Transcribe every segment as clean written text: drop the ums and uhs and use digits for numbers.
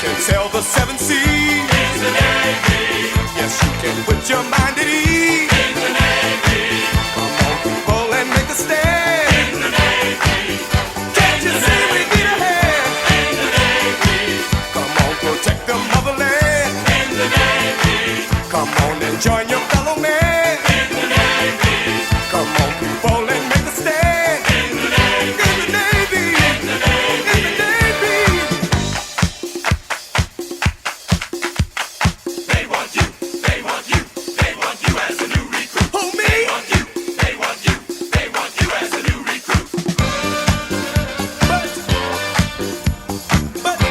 can sail the seven seas. He's the Navy. Yes, you can put your mind at ease. He's the Navy. Come on, people, and make a stand. He's the Navy. Can't you see we need a hand? He's the Navy. Come on, protect the motherland. He's the Navy. Come on and join your fellow man. He's the Navy. Come on, people, and make a stand. He's the Navy. In the Navy. He's the Navy. In the Navy. They want you. They want you. They want you as a new recruit. Who, me? They want you. They want you. They want you as a new recruit. But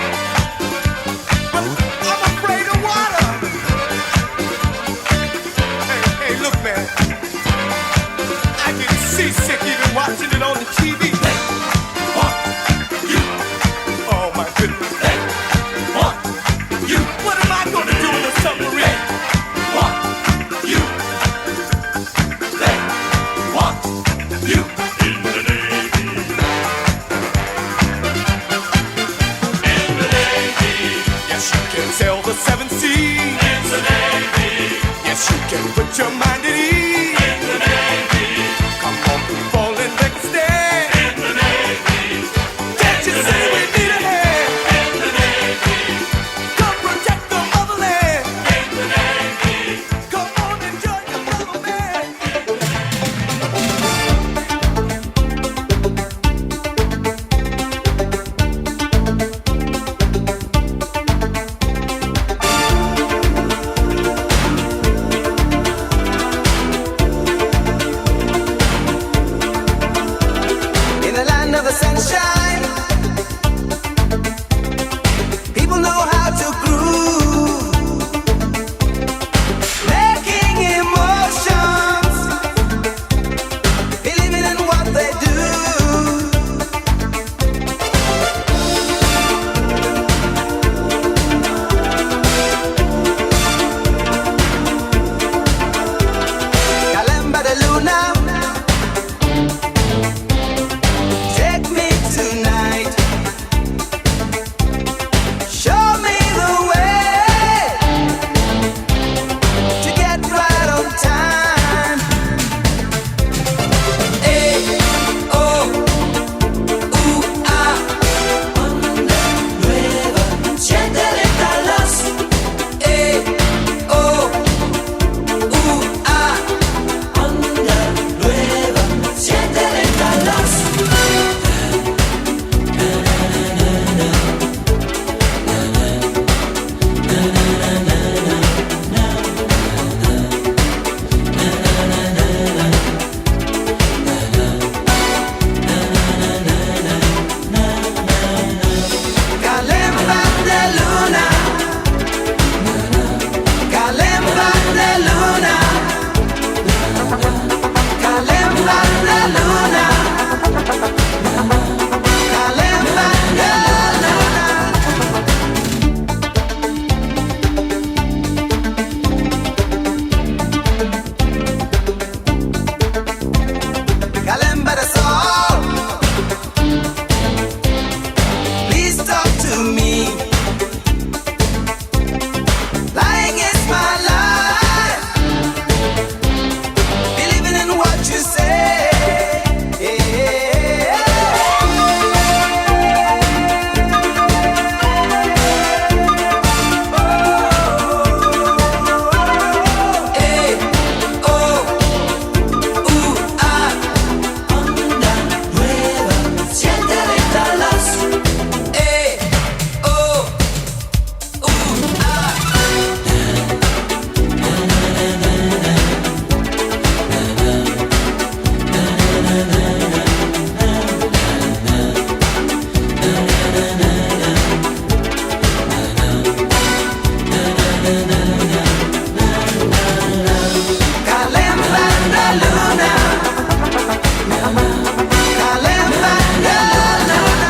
I'm afraid of water. Hey, look, man. I get seasick even watching it on the TV. Want you. Oh, my goodness. They want you. What am I going to do in a submarine? Want you. They want you. In the Navy. In the Navy. Yes, you can sail the seven seas. In the Navy. Yes, you can put your mind at ease. In the Navy. Come on, people, and make a stand. In the Navy. Can't you see we need a hand? In the Navy. Come protect the motherland. In the Navy. Come on and join your fellow man. In the land of the sunshine, people know how to groove, making emotions, believing in what they do. Calamba de Luna, take me tonight. Show me the way to get right on time. Hey, oh, ooh, ah. Onda nueva, siéntele talas. Hey, oh, ooh, ah. Onda nueva, siéntele talas. Calemba de luna, calemba de luna, calemba de luna, calemba de luna, calemba de sol. Please talk to me. Lying is my life. Believing in what you say. Hey, oh, ooh, ah. Onda nueva, siéntele talas. Hey, oh, ooh, ah. Calemba de luna, calemba de luna.